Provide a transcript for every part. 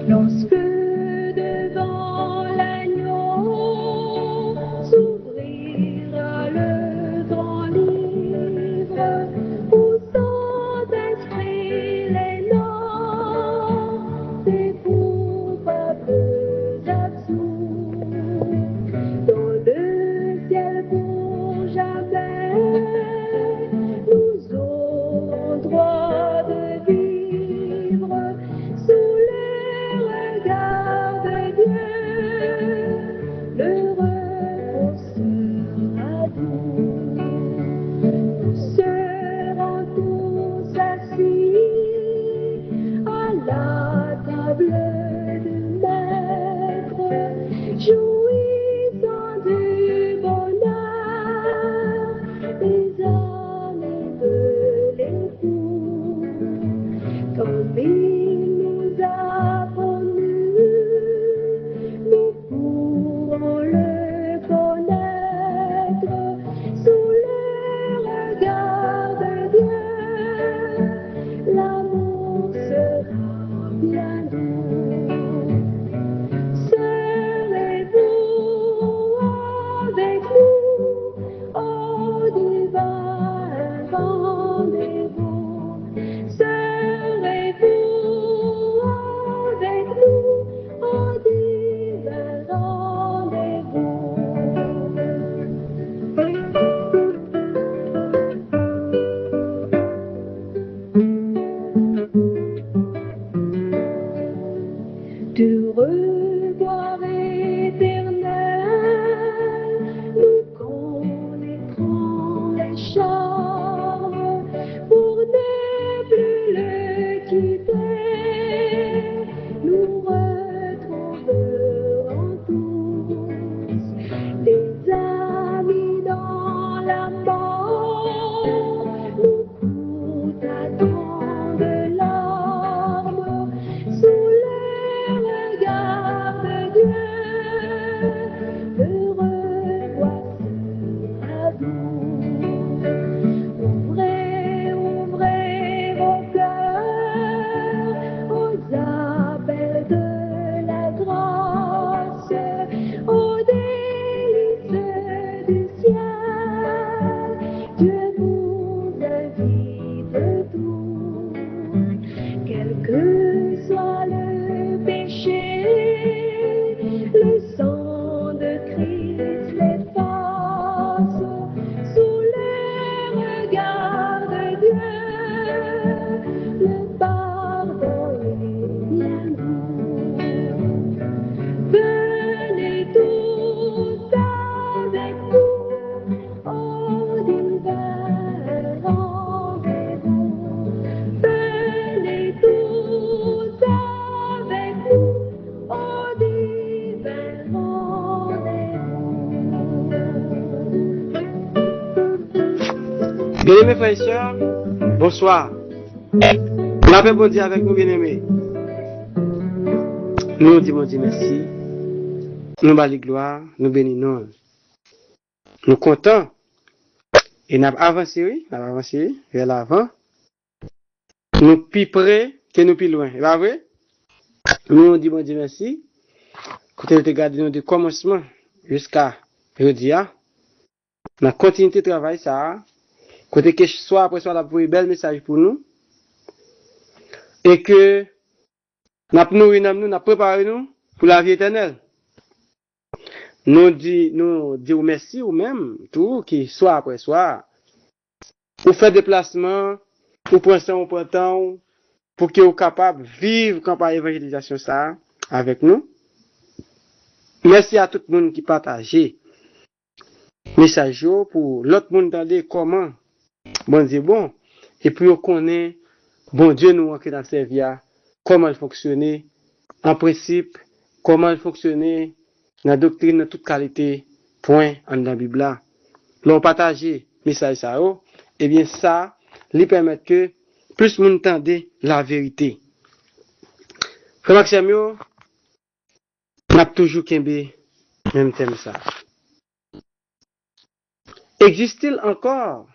Lorsque devant l'agneau s'ouvrira le grand livre où sont inscrits les noms des coupables absous, dans le ciel pour jamais, nous aurons droit de vivre sous le regard de Dieu, le repos sera doux. Nous serons tous assis à la table du Maître, jouissant du bonheur des amis de l'époux, comme il nous a promu, nous pourrons le connaître sous le regard de Dieu. L'amour sera bien doux. Serez-vous avec nous au divin rendez-vous? Serez-vous avec nous au divin rendez-vous? Du revoir éternel, nous connaîtrons les charmes pour ne plus le quitter. Nous retrouverons tous les amis dans la mort. Nous coûterons de larmes sous le regard de Dieu. Le revoir sera doux. Ouvrez vos cœurs aux appels de la grâce, aux délices du ciel. Dieu vous invite tous, quel que soit le péché, le sang de Christ l'efface. Sous le regard de Dieu, le pardon est bien doux. Venez tous avec nous au divin rendez-vous. Venez tous avec nous au divin rendez-vous. Bien-aimés frères et sœurs, bonsoir. La paix bon Dieu avec nous, bien-aimés. Nous disons Dieu merci. Nous bâlons gloire, nous bénissons. Nous comptons. Et nous avons avancé vers l'avant. Nous plus près que nous plus loin. C'est pas vrai? Nous disons Dieu merci. Quand nous regardons nous du commencement jusqu'à aujourd'hui, nous avons continué de travailler ça. Côté que soit après soit la pour un bel message pour nous. Et que nous avons préparé nous pour la vie éternelle. Nous disons merci ou même tout qui soit après soit. Pour faire déplacement, pour prendre ça au temps, pour que vous capable de vivre campagne évangélisation ça avec nous. Merci à tout le monde qui partage message pour l'autre monde entendre comment bon Dieu bon et puis on connaît bon Dieu nous qui dans servir comment il fonctionne en principe comment il fonctionne dans la doctrine de toute qualité point dans la Bible là. L'on partager message ça et bien ça lui permet que plus monde entende la vérité. Frère Maxime n'a toujours kembe même thème ça. Existe-t-il encore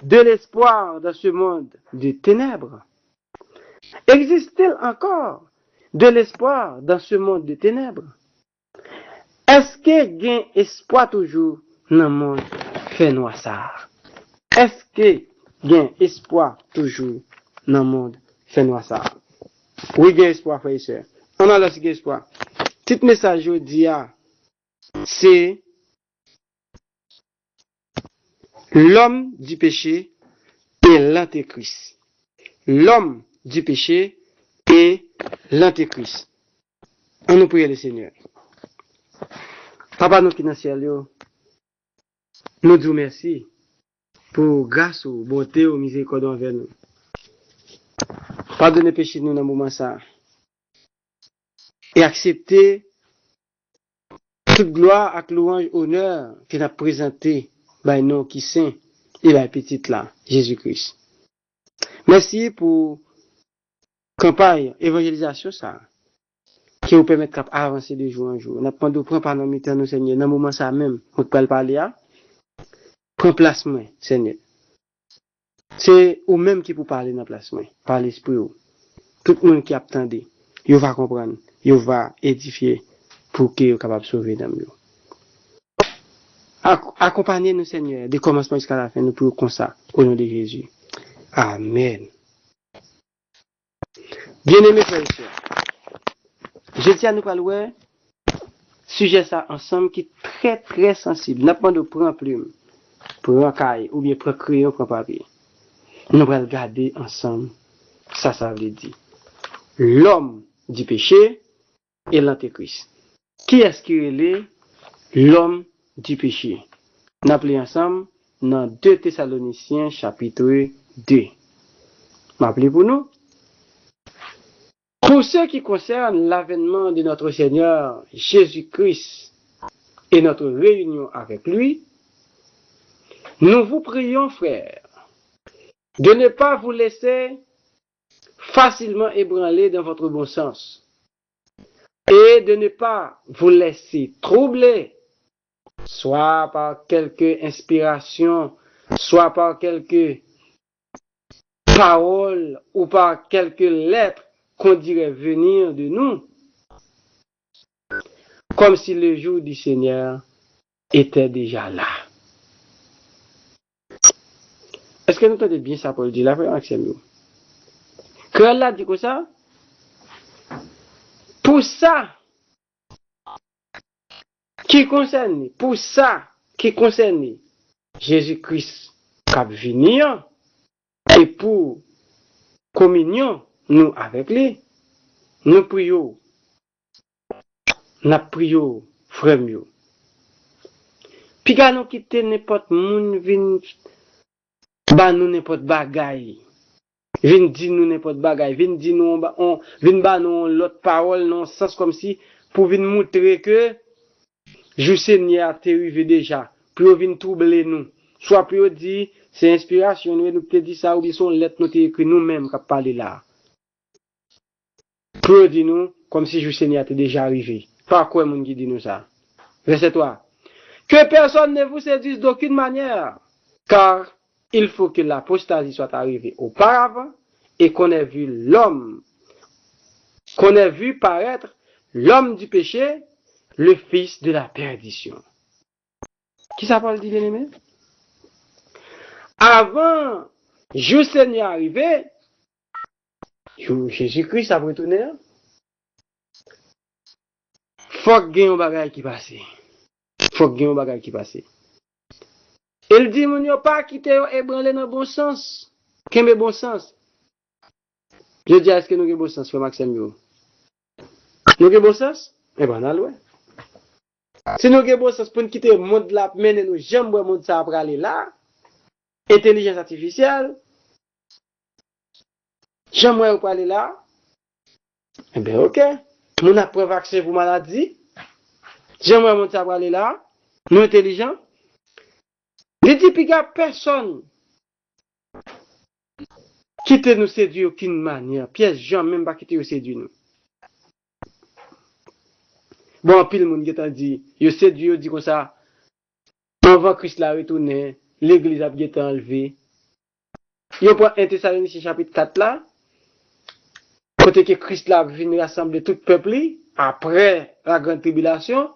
de l'espoir dans ce monde de ténèbres? Existe-t-il encore de l'espoir dans ce monde de ténèbres? Est-ce que y a espoir toujours dans le monde fait noir? Est-ce que y a espoir toujours dans le monde fait noir? Oui, il y a espoir, frère et sœur. On a là ce espoir. Petit message aujourd'hui, c'est l'homme du péché et l'antéchrist. L'homme du péché et l'antéchrist. On nous prie le Seigneur. Papa nous qui dans le ciel, nous disons merci pour grâce ou bonté ou miséricorde envers nous. Pardonnez péché nous dans le moment ça. Et accepter toute gloire et louange, honneur qu'il a présenté par nous qui saint et la petite là, Jésus-Christ. Merci pour campagne évangélisation ça qui vous permet d'avancer de jour en jour. N'a pas de prendre par nos mitans Seigneur dans le moment ça même on peut parler à prends place moi Seigneur. C'est ou même qui pour parler dans place moi par l'esprit. Tout le monde qui attendait, il va comprendre, il va édifier pour qu'il soit capable de sauver d'âme. Accompagnez-nous, Seigneur, du commencement jusqu'à la fin, nous prions comme ça, au nom de Jésus. Amen. Bien-aimés frères et sœurs, je tiens à nous parler sujet ça ensemble qui est très très sensible. N'a pas de prendre plume, prendre un cahier ou bien prendre crayon, prendre papier. Nous allons regarder ensemble, ça veut dire. L'homme du péché et l'antéchrist. Qui est-ce qui est l'homme du péché? Nous appelons ensemble dans 2 Thessaloniciens chapitre 2. M'appelez pour nous. Pour ce qui concerne l'avènement de notre Seigneur Jésus-Christ et notre réunion avec lui, nous vous prions, frères, de ne pas vous laisser facilement ébranler dans votre bon sens et de ne pas vous laisser troubler, soit par quelque inspiration, soit par quelque parole ou par quelques lettres qu'on dirait venir de nous, comme si le jour du Seigneur était déjà là. Est-ce que nous entendez bien ça, Paul dit là, frère Maxime? Que là dit comme ça? Pour ça qui concerne Jésus-Christ qui va venir et pour communion nous avec lui, nous prions, frère mieux. Puis quand nous quittons n'importe monde vient ba nous n'importe bagaille. Vient dire nous n'importe bagaille, vient dire nous on vient ba nous l'autre parole non sens comme si pour venir montrer que je Seigneur t'est arrivé déjà, pour venir troubler nous. Soit pour dire c'est inspiration nous te dit ça ou bien son lettre nous écrit nous-mêmes qui parler là. Pour dire nous comme si je Seigneur t'est déjà arrivé. Pas quoi monde qui dit nous ça. Verset 3. Que personne ne vous séduise d'aucune manière, car il faut que l'apostasie soit arrivée auparavant et qu'on ait vu paraître l'homme du péché, le fils de la perdition. Qui ça parle dit bien-aimé? Avant, je Seigneur arrivé, Jésus-Christ a retourné, faut qu'il y ait un bagage qui passe. Il dit, mon yo pas quitter ébranler dans le bon sens. Quel est bon sens? Je dis, est-ce que nous avons bon sens, frère Maxime? Nous avons bon sens? Eh ben, on a l'oué. Si nous avons bon sens pour nous quitter le monde là, mener nous, j'aime le monde ça après aller là, intelligence artificielle, j'aime pour aller là, eh ben, ok. Nous avons pris vaccin pour maladie, j'aime le monde ça après aller là, nous intelligents. Les dit, puis il n'y a personne qui te nous séduit aucune manière. Pierre Jean même pas qui te nous séduit nous. Bon, puis le monde qui t'a dit, il séduit, il dit comme ça, Avant Christ l'a retourné, l'église a été enlevée. Yo prend 1 Thessaloniciens chapitre 4 là, côté que Christ l'a venu rassembler tout le peuple après la grande tribulation.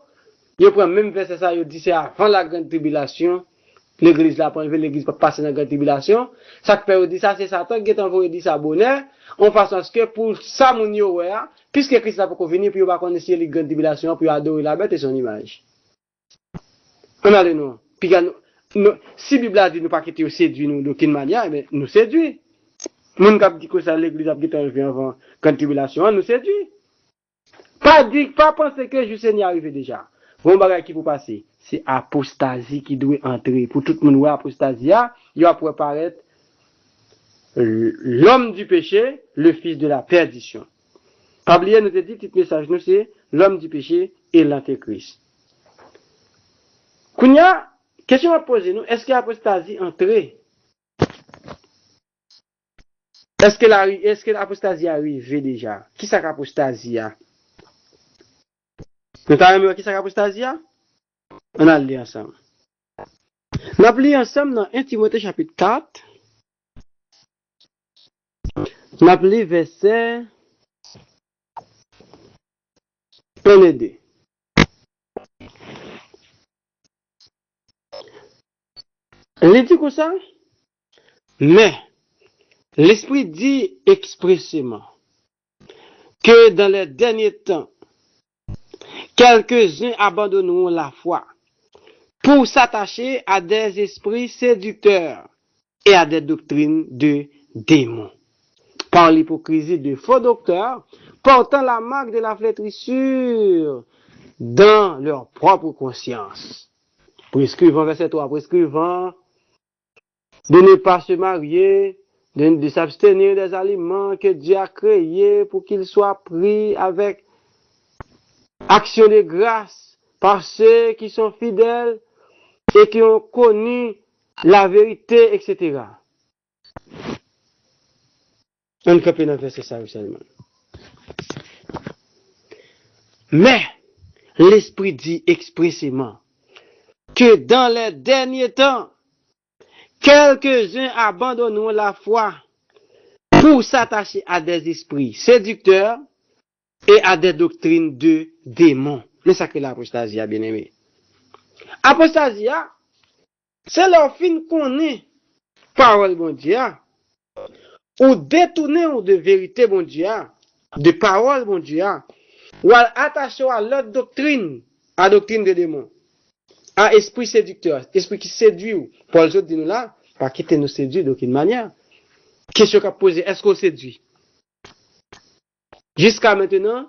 Yo prend même verset ça, yo dit c'est avant la grande tribulation. L'église là, pour enlever l'église pour passer dans la grande tribulation. Ça que peut dit ça, c'est Satan qui est envoyé dit ça bonheur, en façon à ce que pour ça, mon yo, puisque Christ a pas venir, puis il va connaître la grande tribulation, puis adorer la bête et son image. On a le nom. Puis, si la Bible a dit nous pas quitter séduit nous d'aucune manière, mais nous séduit. Mon cap dit que ça, l'église a été enlevée avant la grande tribulation, nous séduit. Pas penser que je sais n'y arriver déjà. Bon bagage qui vous passer. C'est apostasie qui doit entrer. Pour tout le monde, apostasie, il va préparer l'homme du péché, le fils de la perdition. Pas oublier, nous te dit, petit message, nous, c'est l'homme du péché et l'antéchrist. Kounya, question à poser, nous, est-ce que l'apostasie entrée? Est-ce que l'apostasie arrive déjà? Qui c'est l'apostasie? Nous t'avons qui c'est l'apostasie? On a lu ensemble. On a lu ensemble dans 1 Timothée chapitre 4. On a lu verset 1 et 2. Il dit comme ça? Mais l'Esprit dit expressément que dans les derniers temps, quelques-uns abandonneront la foi pour s'attacher à des esprits séducteurs et à des doctrines de démons, par l'hypocrisie de faux docteurs, portant la marque de la flétrissure dans leur propre conscience. Prescrivant, verset 3, prescrivant de ne pas se marier, de s'abstenir des aliments que Dieu a créés pour qu'ils soient pris avec action de grâce par ceux qui sont fidèles et qui ont connu la vérité, etc. On copie dans le verset ça seulement. Mais l'Esprit dit expressément que dans les derniers temps, quelques-uns abandonneront la foi pour s'attacher à des esprits séducteurs et à des doctrines de démons. Mais ça que l'apostasie a bien aimé. Apostasie, c'est leur fin qu'on est parole bon Dieu, ou détourner de vérité bon Dieu, de parole bon Dieu, ou attacher à l'autre doctrine, à doctrine de démons, à esprit séducteur, esprit qui séduit ou. Paul dit nous là, pas quitter nous séduire d'aucune manière. Question qu'a posée, est-ce qu'on séduit? Jusqu'à maintenant,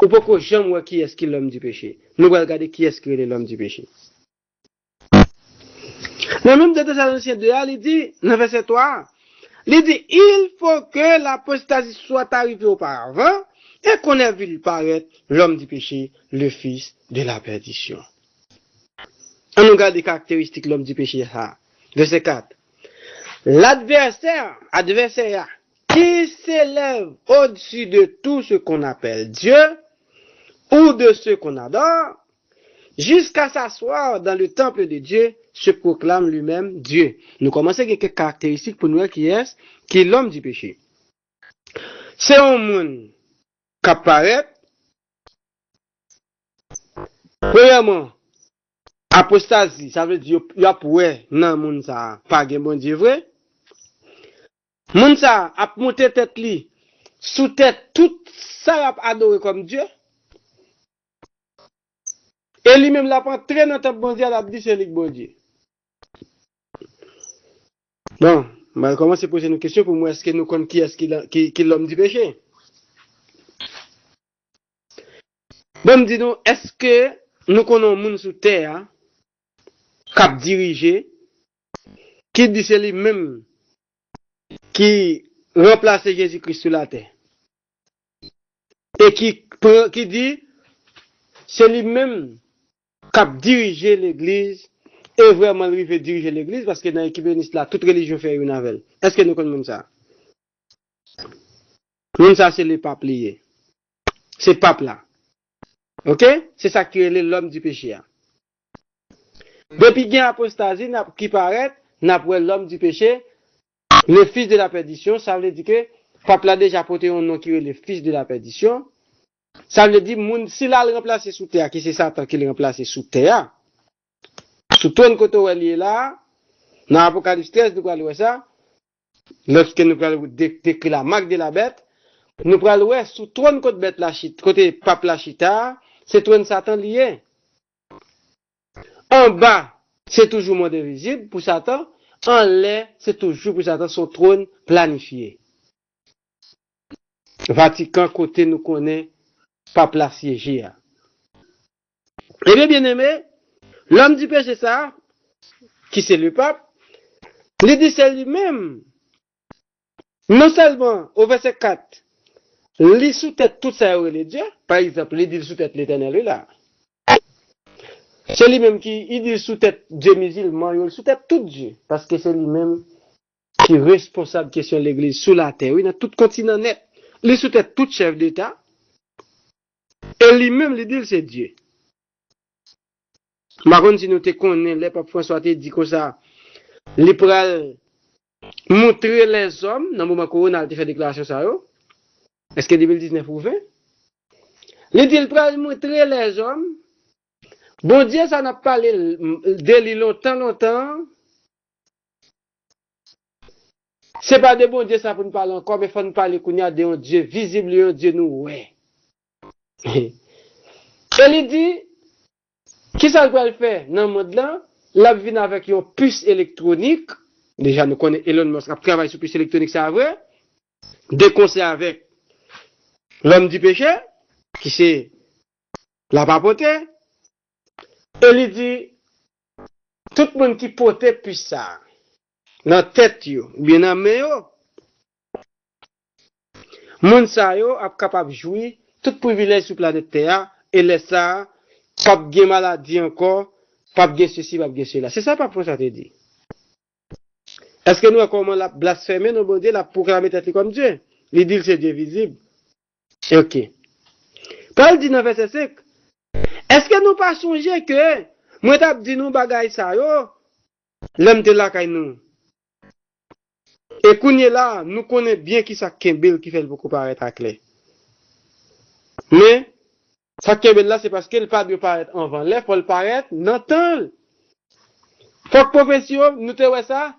ou pourquoi jamais voir qui est l'homme du péché? Nous allons regarder qui est l'homme du péché. Le même de Thessaloniciens 2, il dit, dans verset 3, il dit, il faut que l'apostasie soit arrivée auparavant et qu'on ait vu paraître l'homme du péché, le fils de la perdition. On regarde les caractéristiques de l'homme du péché. Verset 4. L'adversaire, qui s'élève au-dessus de tout ce qu'on appelle Dieu ou de ce qu'on adore, jusqu'à s'asseoir dans le temple de Dieu, se proclame lui-même Dieu. Nous commençons avec quelques caractéristiques pour nous qui est l'homme du péché. C'est un monde qui apparaît. Premièrement, apostasie, ça veut dire qu'il y a pour non monde ça pas de bon Dieu vrai. Monde ça a monté tête li sous tête tout ça a adoré comme Dieu. Et lui-même l'a pas très dans tête bon Dieu, l'a dit c'est lui bon Dieu. Bon, on va commencer à poser une question pour moi, est-ce que nous connaissons qui est l'homme du péché? Bon, dis-nous, est-ce que nous connaissons un monde sous terre qui a dirigé, qui dit c'est lui-même qui remplace Jésus-Christ sur la terre? Et qui dit c'est lui-même qui a dirigé l'église et vraiment lui fait diriger l'église parce que dans l'équipe là, toute religion fait une avec. Est-ce que nous connaissons ça? Nous, ça, c'est le pape lié. C'est pape là. Ok? C'est ça qui est l'homme du péché. Depuis qu'il y a apostasie qui paraît, n'a pas l'homme du péché, le fils de la perdition, ça veut dire que Pape l'a déjà porté un nom qui est le fils de la perdition. Ça veut dire, s'il a le remplacé sous terre, qui c'est Satan qui le remplacé sous terre, sous ton côté où il est là, dans l'Apocalypse 13, nous allons voir ça, lorsque nous allons décrire la marque de la bête, nous allons voir sous trône côté bête la chita, côté pape la chita, c'est trône Satan lié. En bas, c'est toujours monde visible pour Satan, en l'air, c'est toujours pour Satan son trône planifié. Vatican côté nous connaît pape la siégé. Eh bien, bien aimé, l'homme du péché ça, qui c'est le pape, il dit c'est lui-même. Non seulement, au verset 4, il sous-tête tout ça les dieux, par exemple, il dit sous-tête l'éternel là. C'est lui-même qui, il dit sous-tête Dieu musulman, il sous-tête tout Dieu, parce que c'est lui-même qui est responsable question de l'église sous la terre, oui, dans tout continent net. Il sous-tête tout chef d'État, et lui-même, il dit c'est Dieu. Maron, si nous te connaissons, le pape François te dit comme ça, il pourrait montrer les hommes, dans le moment où on a fait déclaration ça, est-ce que 2019 ou 20? Il dit, il pourrait montrer les hommes, bon Dieu, ça n'a pas parlé de lui longtemps, c'est pas de bon Dieu ça pour nous parler encore, mais il faut nous parler qu'on y a de Dieu visible, un Dieu nous, ouais. Et il dit, qui ça peut le faire dans le monde là? Là, vient avec une puce électronique. Déjà, nous connaissons Elon Musk qui travaille sur puce électronique, c'est vrai. Des conseils avec l'homme du péché, qui c'est la papoté. Et il dit, tout le monde qui porte puce ça, dans la tête, bien dans la main, moun sa yo ap capable jouir tout privilège sur planète Terre et laisse ça pas de maladie encore, pas de ceci, pas de cela. C'est ça pas pour ça te dit. Est-ce que nous comment la blasphémer nos bon Dieu, la proclamer tête comme Dieu? Il dit que c'est Dieu visible. OK. Paul dit dans verset 5. Est-ce que nous pas songer que moi t'a dit nous bagay ça yo, l'homme de la kay nous. Et kounye là, nous connaissons bien qui ça Kembel qui fait beaucoup paraître à clair. Mais ça Kembel là c'est parce qu'il pas de paraître en vent, là faut le paraître dans temps. Faut que profession nous te ouais ça.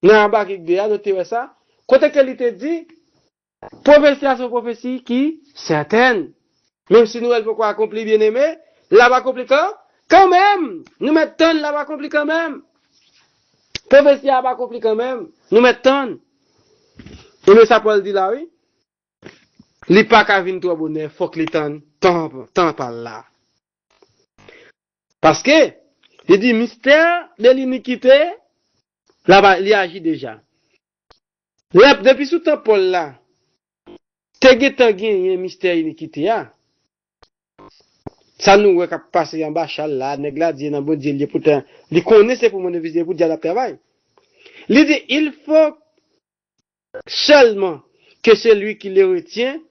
Dans bas qui de nous te ouais ça. Côté qu'elle te dit prophétie c'est une prophétie qui certaine. Même si nous elle pourquoi accomplir bien aimé, là va accomplir quand même. Nous mettons là va accomplir quand même. Prophétie va accomplir quand même. Nous mettons. Et mais ça Paul dit là oui. Li pas qu'à venir trop bonheur, faut que li tant par là. Parce que il dit mystère de l'iniquité là-bas il agit déjà. Depuis sous temps Paul là. Te gagné mystère iniquité a. Ça nous ouais qu'a passer en bas chal là, nèg la dit dans bon Dieu li pourtant, li connaît c'est pour mon visiter pour dire la travail. Il dit il faut seulement que celui qui le retient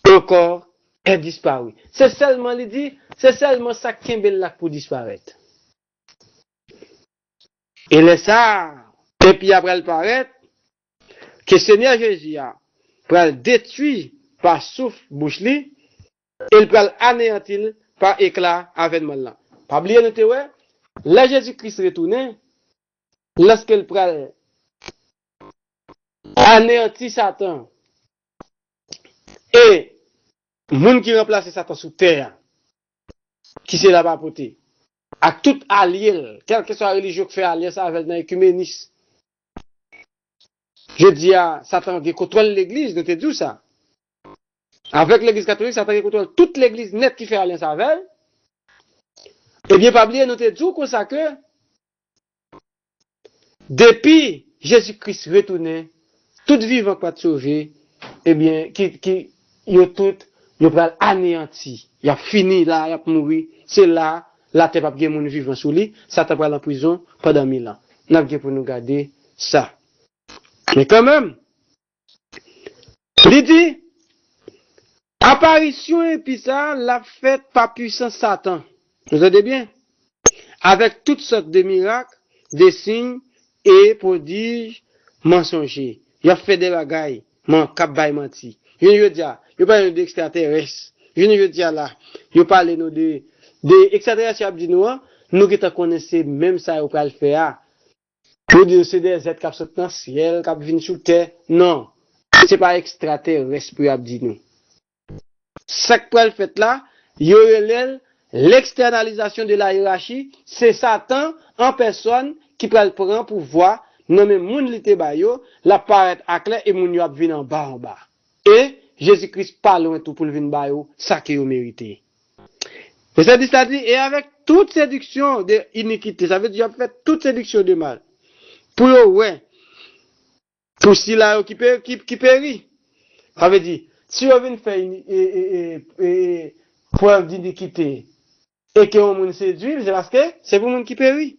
encore est disparu. C'est seulement, il dit, c'est seulement ça qui est là pour disparaître. Et là ça, et puis après le paraître, que Seigneur Jésus a, pour le détruire par souffle bouche li, il peut anéantir par éclat avènement là. Pas oublier noter ouais, là Jésus-Christ retourné, lorsqu'il peut anéantir Satan, et moun qui remplace Satan sous terre, qui c'est là-bas porté, à tout allié, quelle que soit la religion qui fait alliance avec l'écuménisme. Je dis à Satan qui contrôle l'église, nous te dis ça. Avec l'église catholique, Satan qui contrôle toute l'église nette qui fait alliance avec elle. Eh bien, pas oublier, nous te dis comme ça que, depuis Jésus-Christ retourné, tout vivant pas de sauver, eh bien, yo tout, yo pral anéanti. Y a fini là, y a mouru. C'est là, la terre pas gen moun vivant sous lui, Satan pral en prison pendant 1000 ans. N'a pas pour nous garder ça. Mais quand même, il dit, apparition et puis ça, la fête par puissance Satan. Vous entendez bien? avec toutes sortes de miracles, des signes et prodiges mensongers. Il a fait des bagailles, mon cap bay menti. Je ne veux dire, il parle d'extraterrestres. Je ne veux dire là, il parle nous de extraterrestres, il a dit nous qui te connaissons même ça, il le faire. Pour dire c'est des êtres qui sont dans le ciel, qui viennent sur terre. Non, c'est pas extraterrestre pour dire nous. Ça que le fait là, il y a l'externalisation de la hiérarchie, c'est Satan en personne qui peut le prendre pour voir, nommer moun li te bayo, la paraître à clair et moun yo ap vin en bas. Et Jésus-Christ pas loin tout pour le vin bayo, ça qui yo mérité. Et ça dit, et avec toute séduction de iniquité, ça veut dire fait toute séduction de mal. Pour yo, ouais, pour si là qui périt. Ça veut dire, si on vient faire preuve d'iniquité et que on moun séduit, c'est parce que c'est pour moun qui périt.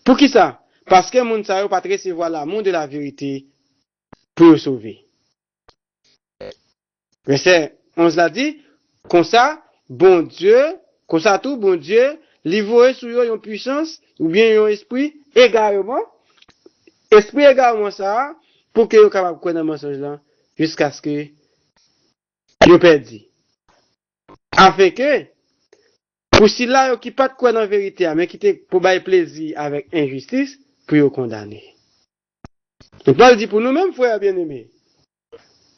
Pour qui ça? Parce que moun sa yo pas recevoir l'amour de la vérité pour sauver. Verset 11 l'a dit, comme ça, bon Dieu, livrer sur yo une puissance ou bien yon esprit également ça pour que yo capable connaître mensonge là jusqu'à ce que yo perdi. Afin que pour si là yo qui pas de quoi dans vérité mais qui te pour bailler plaisir avec injustice pour yo condamner. Donc Paul dit pour nous-mêmes frères bien-aimés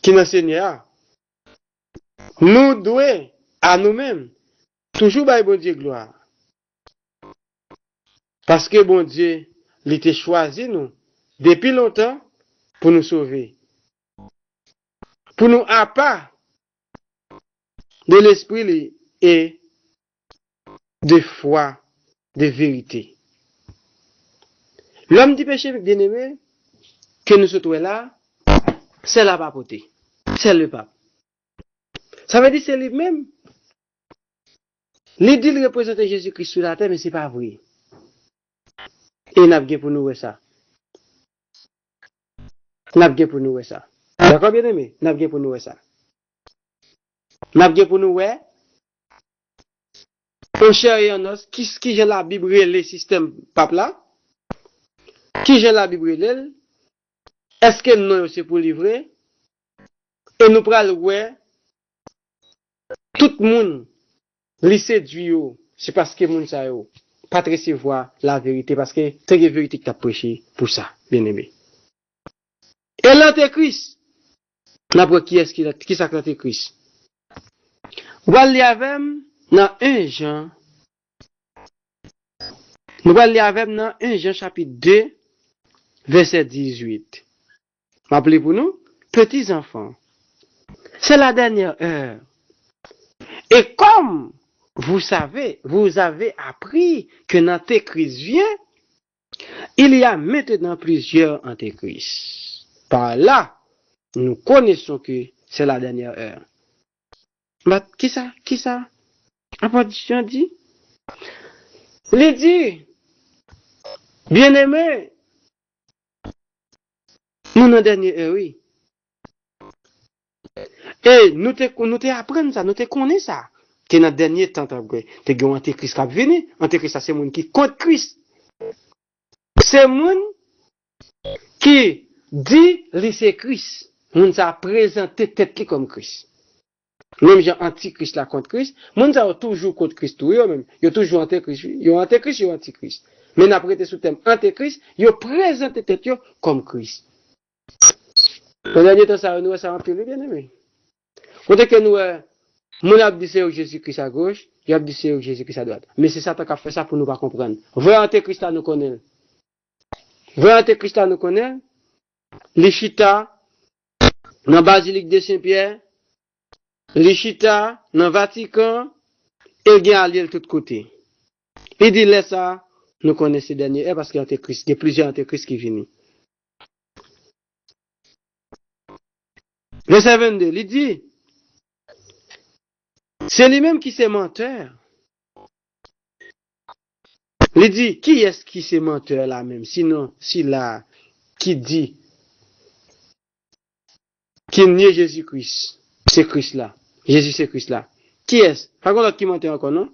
qui dans Seigneur nous devons à nous-mêmes toujours bailler bon Dieu gloire. Parce que bon Dieu il était choisi nous depuis longtemps pour nous sauver. Pour nous à part de l'esprit et de foi, de vérité. L'homme du péché bien-aimé que nous sommes là, c'est la papauté. C'est le pape. Ça veut dire c'est lui-même. Il dit représenter Jésus-Christ sur la terre, mais c'est pas vrai. Et il n'a pas pour nous ça. N'a pas pour nous ça. D'accord, bien aimé? N'a pas pour nous ça. N'a pas pour nous on cherche en os qui j'ai la Bible le système pape là? Qui j'ai la Bible là? Est-ce que non c'est pour livrer? Et nous pral ouais tout le monde li séduit c'est parce que moun sa yo pas recevoir la vérité parce que c'est la vérité que tu as prêché pour ça, bien-aimé. Et l'antéchrist, n'après qui est-ce qui ça l'antéchrist? Nous allons lire avec dans 1 Jean. Nous allons lire avec dans 1 Jean chapitre 2 verset 18. Rappelez pour nous, petits enfants, c'est la dernière heure. Et comme vous savez, vous avez appris que l'antéchrist vient, il y a maintenant plusieurs antéchrists. Par là, nous connaissons que c'est la dernière heure. Mais qui ça? Apôtre Jean dit? Il dit, bien-aimé, nous dans la dernière heure, oui. Et nous te apprenons ça, nous te connaissons ça. Que dans le dernier temps, tu as un antéchrist qui vient. Antéchrist, c'est monde qui contre Christ. C'est monde qui dit que c'est Christ. Moun sa présenté tête comme Christ. Même gens antichrist là contre Christ, moun sa toujours contre Christ tout yo même, yo toujours antichrist, yo antichrist. Mais n'a prêté sous thème antichrist, yo présenté tête yo comme Christ. Dans dernier temps ça nous ça en pile bien aimé. Quand que nous moun a dit c'est Jésus-Christ à gauche, il a dit c'est Jésus-Christ à droite. Mais c'est Satan qui a fait ça pour nous pas comprendre. Vrai antichrist nous connaît. Vrai antichrist nous connaît. Les chita dans la basilique de Saint-Pierre, les chita dans le Vatican, et il y a de tous côtés. Il dit là ça, nous connaissons ces derniers parce qu'il y a plusieurs antéchrists qui viennent. Verset 22, il dit, c'est lui-même qui s'est menteur. Il dit, qui est-ce qui s'est menteur là même? Sinon, si là, qui dit, qui nie Jésus-Christ, c'est Christ là. Jésus c'est Christ là. Qui est-ce? Pas qu'on qui menteur encore, non?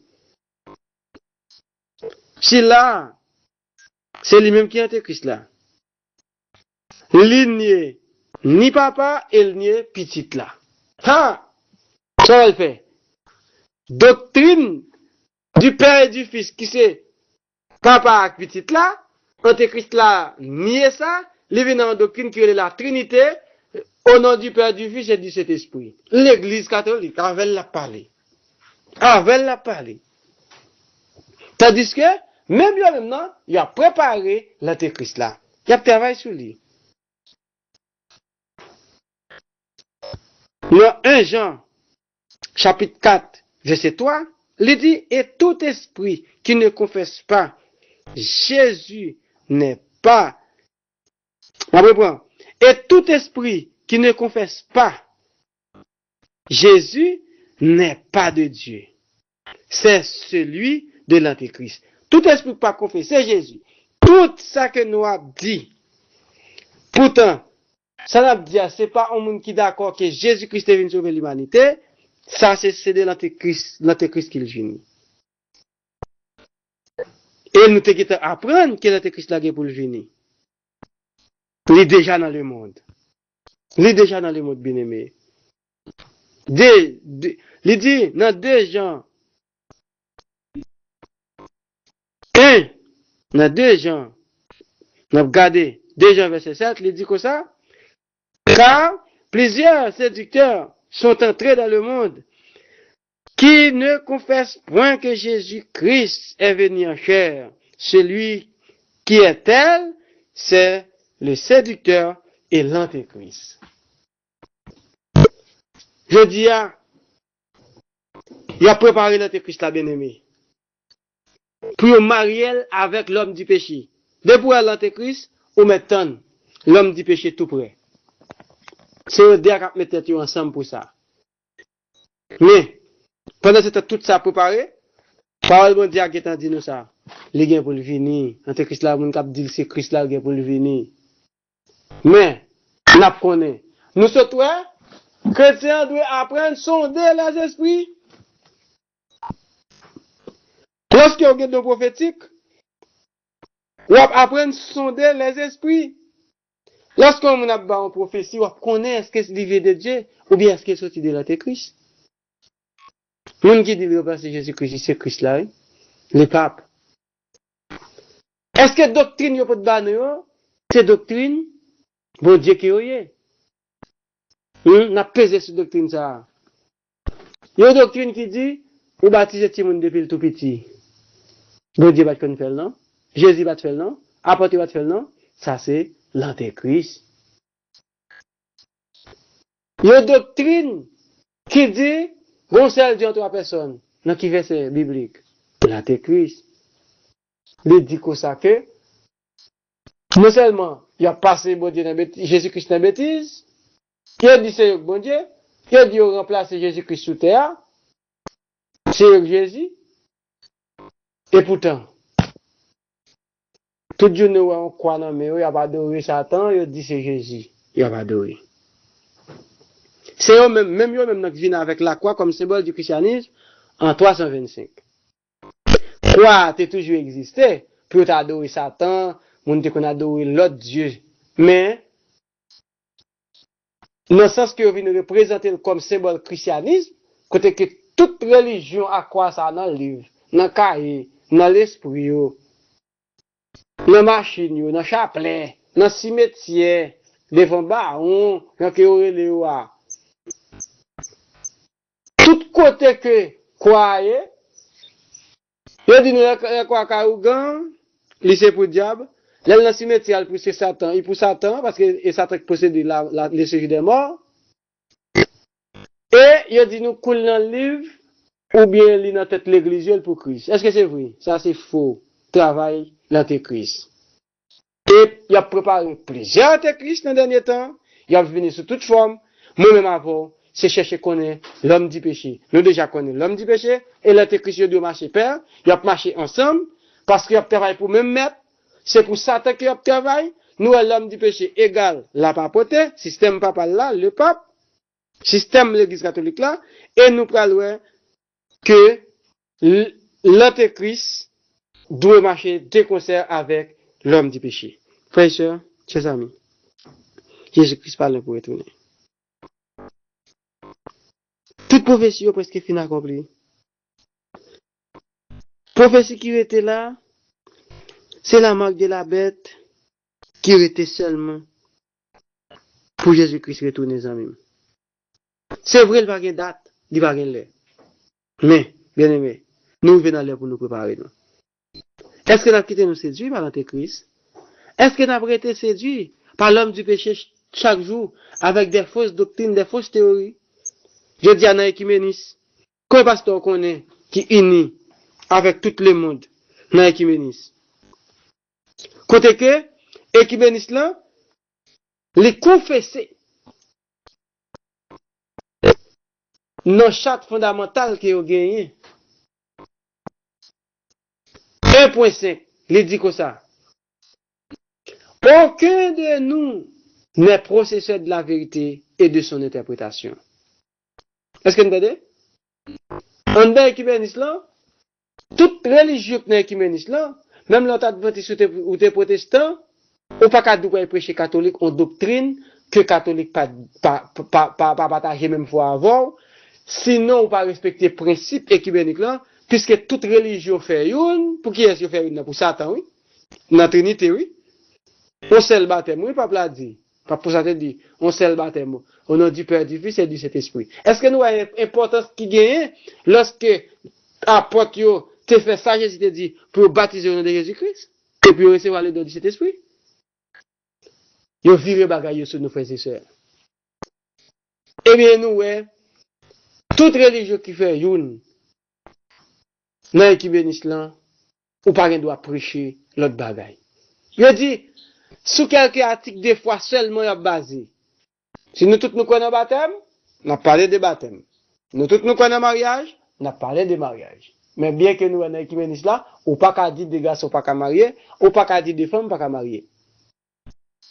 Si là, c'est lui-même qui est Antéchrist là. Il n'y ni papa, il n'y est petit là. Ha! Ça va le faire. Doctrine du père et du fils qui c'est papa et petit là, Antéchrist là, nier ça, il vient en doctrine qui est la Trinité, au nom du Père, du Fils et du Saint-Esprit. L'Église catholique, avait la parlé. Avait la parlé. Tandis que, même lui maintenant, il a préparé l'Antéchrist là. Il a travaillé sur lui. Dans 1 Jean, chapitre 4, verset 3, il dit, et tout esprit qui ne confesse pas Jésus n'est pas, on reprend, et tout esprit qui ne confesse pas Jésus n'est pas de Dieu. C'est celui de l'Antéchrist. Tout esprit pas confesser Jésus. Tout ça que nous avons dit. Pourtant, ça n'a dit, c'est pas un monde qui est d'accord que Jésus-Christ est venu sauver l'humanité. Ça, c'est de l'Antéchrist qu'il vient. Et nous devons apprendre que l'Antéchrist là pour le venir. Il est déjà dans le monde. Il est déjà dans le monde, bien aimé. Il dit, dans 2 Jean, dans 2 Jean, on a regardé 2 Jean verset 7, il dit comme ça, car plusieurs séducteurs sont entrés dans le monde qui ne confessent point que Jésus-Christ est venu en chair. Celui qui est tel, c'est le séducteur et l'Antéchrist. Je dis, il a préparé l'Antéchrist là, bien aimé, pour marier avec l'homme du péché. Depuis l'Antéchrist, on met l'homme du péché tout près. C'est eux qui mettent ensemble pour ça. Mais, pendant que tout ça préparé, parole bon Dieu qui est dit nous ça. Les gens pour le venir. Antéchrist là, mon cap dit c'est Christ là qui pour le venir. Mais, nous connaissons. Nous sommes chrétiens doivent apprendre à sonder les esprits. Lorsque vous avez des prophétiques, vous apprenez à sonder les esprits. Lorsque vous avez une prophétie, vous connaissez est-ce que c'est l'idée de Dieu ou bien est-ce que c'est sorti de l'Antéchrist. Même qui dit que c'est Jésus-Christ, c'est Christ là, le pape. Est-ce que doctrine vous peut banner? C'est doctrine, bon Dieu qui est. N'a pesé sur doctrine ça. Il y a une doctrine qui dit, vous baptisez tout le monde depuis le tout petit. Bon Dieu va te faire non? Jésus va te faire non? Apôtre va te faire non? Ça c'est l'Antéchrist. Il y a une doctrine qui dit, bon seul Dieu en 3 personnes. Dans qui verset biblique? L'Antéchrist. Il dit comme ça que, non seulement, il a passé bon Dieu Jésus-Christ dans la bêtise, il a dit c'est bon Dieu, il a dit on remplace Jésus-Christ sous terre, c'est Jésus, et pourtant, tout le monde on croit dans mais il a pas adoré Satan, il a dit c'est Jésus, il a pas adoré. C'est eux même eux qui viennent avec la croix comme symbole du christianisme en 325. Croix a toujours existé, pour adorer Satan, on dit qu'on adore l'autre Dieu, mais dans le sens que vous venez représenter comme symbole christianisme, côté que toute religion a quoi ça dans le livre, dans le cahier, dans l'esprit, dans la machine, dans le chapelet, dans le cimetière, devant baron, dans le oua. Tout côté que croyez, il dit nous quoi Kaougan, lycée pour diable, là dans le cimetière il pousse Satan, il pousse Satan parce que Satan possède le séjour des morts. Et il dit nous coule dans le livre ou bien il dans tête l'église pour Christ. Est-ce que c'est vrai? Ça c'est faux. Travail l'Antéchrist. Et il a préparé plusieurs Antéchrist dans le dernier temps, il a venu sous toute forme, moi-même avant c'est chercher connaître l'homme du péché. Nous déjà connaissons l'homme du péché et l'Antéchrist doit marcher pair, ils ont marché ensemble parce qu'ils ont travaillé pour même mettre. C'est pour Satan qu'ils ont travaillé. Nous l'homme du péché égal la papauté, système papal là, le pape, système l'église catholique là, et nous parlons que l'Antéchrist doit marcher de concert avec l'homme du péché. Frères et sœurs, chers amis, Jésus-Christ parle pour retourner. Toute prophétie est presque fin accomplie. Prophétie qui était là, c'est la marque de la bête qui était seulement pour Jésus-Christ retourner les amis. C'est vrai, il va y avoir une date, il va y avoir l'air. Mais, bien aimé, nous venons l'air pour nous préparer. Nous. Est-ce que nous avons quitté nous séduire par l'Antéchrist? Est-ce que nous avons été séduits par l'homme du péché chaque jour avec des fausses doctrines, des fausses théories? Je dis à l'Écuménisme, qu'un pasteur connaît qui unit avec tout le monde dans l'Écuménisme. Côté que, l'Écuménisme là, les confesser nos charte fondamentale qui ont gagné. 1.5, il dit comme ça. Aucun de nous n'est processeur de la vérité et de son interprétation. Est-ce que vous entendez? En dans l'Écuménisme là, toute religion qui est dans l'Écuménisme là, même l'autre adventiste ou des protestants, ou pas qu'à douter prêcher catholique, on doctrine que catholique pas partager même foi avant, sinon on pas respecter principe écuménique là, puisque toute religion fait une, pour qui est-ce que fait une? Pour Satan, oui. La Trinité, oui. On seul baptême, oui, papa l'a dit. Papa Satan dit, on seul baptême. Au nom du Père, du Fils et du Saint-Esprit. Est-ce que nous avons importance qui gagne lorsque apôtre yo te fait ça, Jésus te dit, pour baptiser au nom de Jésus-Christ, et puis recevoir le don du Saint-Esprit? Yo vire bagaille sur nos frères et sœurs. Eh bien, nous, toute religion qui fait une, dans l'Écuménisme là, ou pas doit prêcher l'autre bagaille. Yo dit, sous quelques articles des fois seulement y a basé. Si nous tous nous connaissons baptême, on a parlé de baptême. Nous tous nous connaissons mariage, on a parlé de mariage. Mais bien que nous dans l'Écuménisme là, ou pas qu'à dire des garçons pas qu'à marier, ou pas qu'à dire des femmes pas qu'à marier.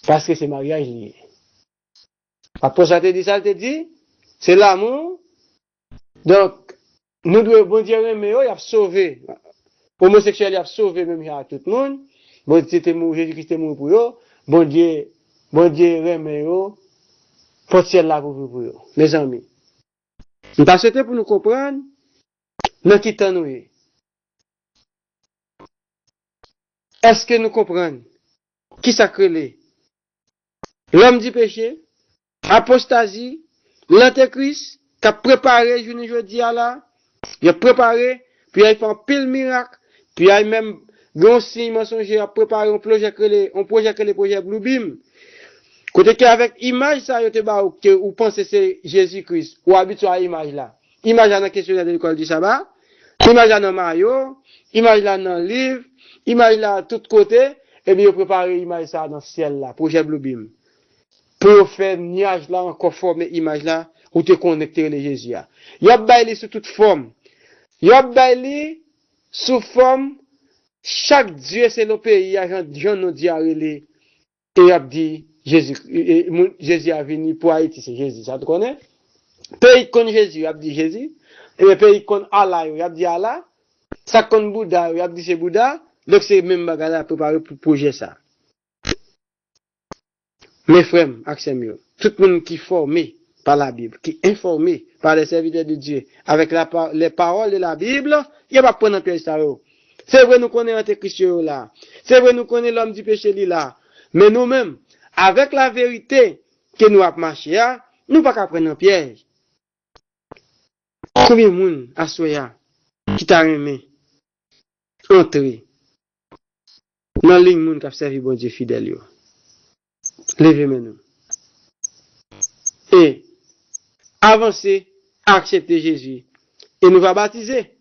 Parce que c'est mariage lié. Après ça te dit ça, te dit, c'est l'amour. Donc, nous devons, bon Dieu, mais il a sauvé. Homosexuel, il a sauvé même à tout le monde. Bon Dieu, Jésus-Christ est mort pour eux. Bon Dieu, remet eux. Porte-ciel là pour eux. Mes amis. Nous avons souhaité pour nous comprendre, nous quittons nous. Est-ce que nous comprenons qui s'accrèle? L'homme du péché, apostasie, l'antéchrist, qui a préparé, je ne dis à là, il a préparé, puis il a fait un pile miracle, puis il a même, grand signe mensonger, a préparé un projet que le projet Bluebeam. Côté qu'avec image, ça, ou pensez c'est Jésus-Christ, ou habitué à image là. Image là dans la question de l'école du sabbat, image là dans Mario, image là dans le livre, image là à tous côtés, et bien, il a préparé image ça dans le ciel là, projet Bluebeam. Pour faire nuage là, encore former image là, ou te connecter les Jésus. Il y a bailé sous toute forme. Il y a bailé sous forme, chaque Dieu c'est le pays, Jean nous dit à relais, et il a dit, Jésus a venu pour Haïti, c'est Jésus, ça te connaît? Pays qu'on Jésus, il a dit Jésus, et le pays qu'on Allah, il a dit Allah, ça qu'on Bouddha, il a dit c'est Bouddha, donc c'est même bagarre préparé pour projet ça. Mes frères, accès mieux. Tout le monde qui est formé par la Bible, qui est informé par les serviteurs de Dieu, avec les paroles de la Bible, il n'y a pas de prendre un piège ça. C'est vrai, nous connaissons l'Antéchrist là. C'est vrai, nous connaissons l'homme du péché là. Mais nous-mêmes, avec la vérité que nous avons marché, nous ne pouvons pas prendre un piège. Combien de monde a soya qui t'a aimé entrer dans la ligne monde qui a servi bon Dieu fidèle? Levez maintenant. Et avancer, accepter Jésus. Et nous va baptiser.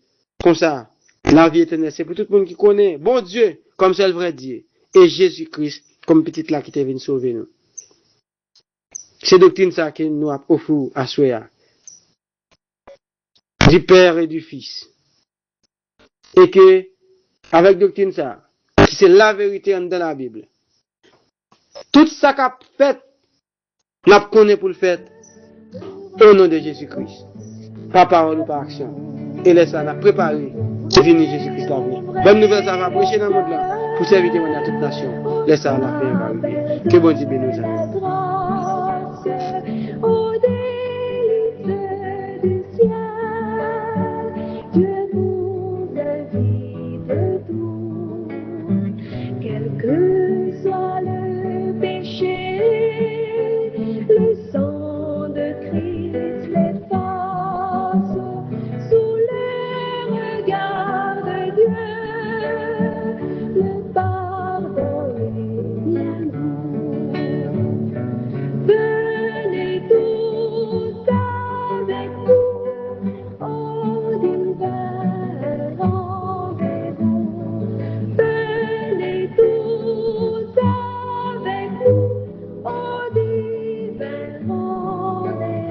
Comme ça, la vie éternelle, c'est pour tout le monde qui connaît bon Dieu comme c'est le vrai Dieu. Et Jésus-Christ comme petit là qui est venu sauver nous. C'est doctrine ça que nous avons offert à Soya. Du Père et du Fils. Et que, avec doctrine ça, qui c'est la vérité dans la Bible. Tout ça qu'a fait, n'a pas connaît pour le fait, au nom de Jésus-Christ. Par parole ou par action. Et laisse ça, n'a préparé Vini Jésus-Christ la vie. Bonne nouvelle, ça va prêcher dans le monde là. Pour servir témoigner à toute nation. Laisse ça à la fin, va arriver. Que bon Dieu bénisse nous. grâce aux délices du ciel. Dieu nous invite tous, quel que soit le péché, le sang de Christ l'efface. Sous le regard de Dieu, le pardon est bien doux. Venez tous avec nous au divin rendez-vous. Venez tous avec nous au divin rendez-vous.